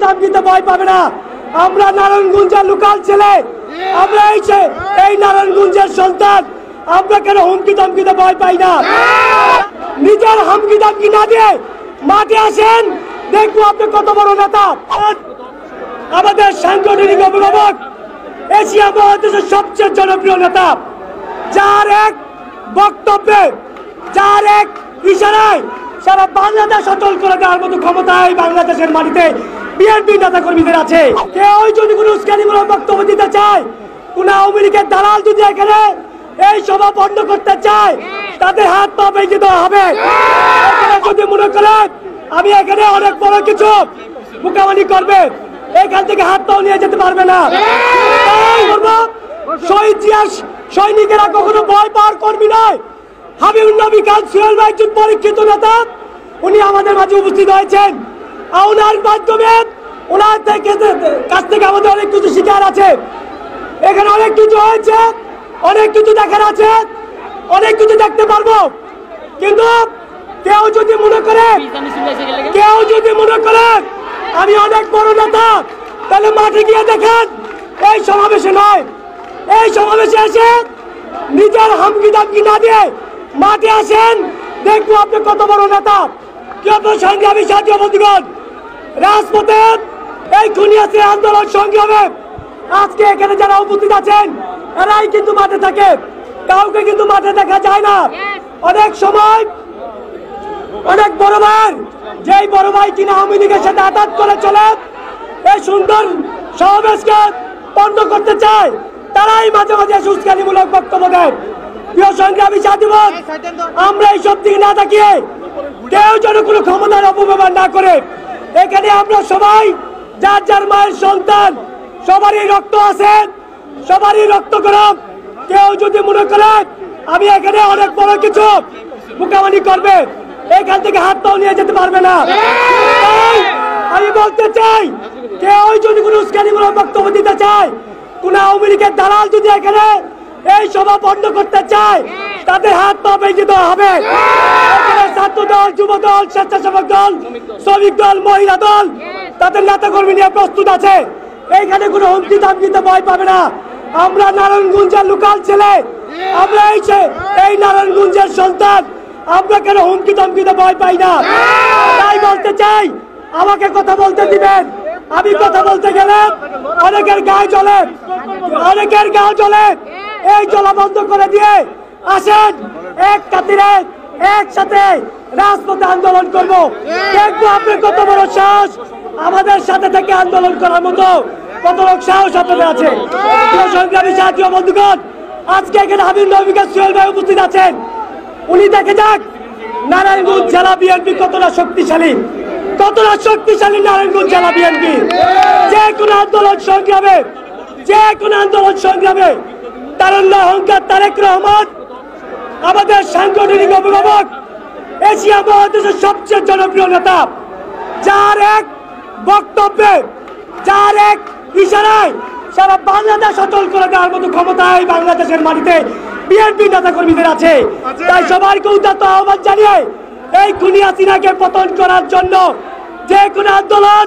ধমকিতে ভয় পাবে না। আমরা নারায়ণগঞ্জের লোকাল ছেলে, আমরা এই নারায়ণগঞ্জের সন্তান। আমরা কেন হুমকি ধমকিতে ভয় পাই না? নিজের হুমকি ধমকি না দিয়ে মাঠে আসেন, দেখবো আপনি কত বড় নেতা। আমাদের সাংগঠনিক অভিভাবক, এশিয়া মহাদেশের সবচেয়ে জনপ্রিয় নেতা, যার এক বক্তব্যে, যার এক ইশারায় সারা বাংলাদেশ অচল করে দেওয়ার মতো ক্ষমতায় বাংলাদেশের মাটিতে বিএনপি নেতা কর্মীদের আছে। কেউ যদি কোনো উস্কানিমূলক বক্তব্য দিতে চায়, কোন আওয়ামী লীগের দালাল যদি এখানে এই সভা বন্ধ করতে চায়, তাদের হাত পা ভেঙে দেওয়া হবে। যদি মনে করেন আমি এখানে অনেক বড় কিছু মোকাবিলা করবে, এখান থেকে হাত পাও নিয়ে যেতে পারবে না। সৈনিকেরা কখনো ভয় পাওয়ার কর্মী নয়। হাবিবুর নবী খান সোহেল ভাই একজন পরীক্ষিত নেতা, উনি আমাদের মাঝে উপস্থিত হয়েছেন। ওনার মাধ্যমে ওনার কাছ থেকে আমাদের অনেক কিছু শিকার আছে। এখানে অনেক কিছু হয়েছে, অনেক কিছু দেখার আছে, অনেক কিছু দেখতে পারবো। কিন্তু কেউ যদি মনে করে আমি অনেক বড় নেতা, তাহলে মাঠে গিয়ে দেখেন এই সমাবেশে নয়, এই সমাবেশে এসে নিজের হুমকি ধমকি না দিয়ে মাঠে আসেন, দেখবো আপনি কত বড় নেতা। সংগ্রামী সাথী বন্ধুগণ, রাজপথে এই খুনিয়াসি আন্দোলন সংগ্রামে আজকে এখানে যারা উপস্থিত আছেন, এরাই কিন্তু মাঠে থাকে, কাউকে কিন্তু মাঠে দেখা যায় না। অনেক সময় অনেক বড় ভাই, যেই বড় ভাই কিনা আওয়ামী লীগের সাথে আঘাত করে চলে, এই সুন্দর সমাবেশকে বন্ধ করতে চায়, তারাই মাঝে মাঝে উস্কানিমূলক বক্তব্য দেয়। প্রিয় সংগ্রামী সাথীগণ, আমরা এইসব দিকে না তাকিয়ে কেউ যেন কোনো ক্ষমতার অপব্যবহার না করে। এখানে আমরা সবাই যার যার মায়ের সন্তান, সবারই রক্ত আছে, সবারই রক্ত গরম। কেউ যদি মনে করে আমি এখানে অনেক বড় কিছু মোকাবিলা করবে, এখান থেকে হাত পাও নিয়ে যেতে পারবে না। আমি বলতে চাই, কেউ যদি কোনো উস্কানিমূলক বক্তব্য দিতে চায়, কোন আওয়ামী লীগের দালাল যদি এখানে এই সভা বন্ধ করতে চায়, তাদের হাত পা ভেঙে দেওয়া হবে। ছাত্র দল, যুব দল, স্বেচ্ছাসেবক দল, শ্রমিক দল, মহিলা দল, তাদের নেতা কর্মী নিয়ে প্রস্তুত আছে। এইখানে কোনো হুমকি ধমকিতে ভয় পাবে না। আমরা নারায়ণগঞ্জের লোকাল ছেলে, আমরা এই নারায়ণগঞ্জের সন্তান। আমরা কেন হুমকি ধমকিতে ভয় পাই না? তাই বলতে চাই, আমাকে কথা বলতে দিবেন। আমি কথা বলতে গেলে অনেকের গায়ে জ্বলে, অনেকের গায়ে জ্বলে। এই জ্বলা বন্ধ করে দিয়ে আসেন, এক কাতিরে একসাথে রাজপথে আন্দোলন করব। দেখবো আপনি কত বড় সাহস, আমাদের সাথে থেকে আন্দোলন করার মতো কত লোক সাহস আপনাদের আছে। সংগ্রামী সাথী বন্ধুগণ, আজকে এখানে হাবিবুর নবী খান সোহেল ভাই উপস্থিত আছেন। উনি দেখে যাক নারায়ণগঞ্জ জেলা বিএনপি কতটা শক্তিশালী, কতটা শক্তিশালী নারায়ণগঞ্জ জেলা বিএনপি। যে কোনো আন্দোলন সংগ্রামে, যে কোনো আন্দোলন সংগ্রামে তারুণ্য অহংকার তারেক রহমান, আমাদের সাংগঠনিক অভিভাবক, এশিয়া মহাদেশের সবচেয়ে জনপ্রিয় নেতা, যার এক বক্তব্যে, যার এক ইশারায় সারা বাংলাদেশ অচল করে দেওয়ার মতো ক্ষমতায় বাংলাদেশের মাটিতে বিএনপি নেতা কর্মীদের আছে। তাই সবাইকে উদাত্ত আহ্বান জানিয়ে এই খুনি হাসিনাকে পতন করার জন্য যে কোনো আন্দোলন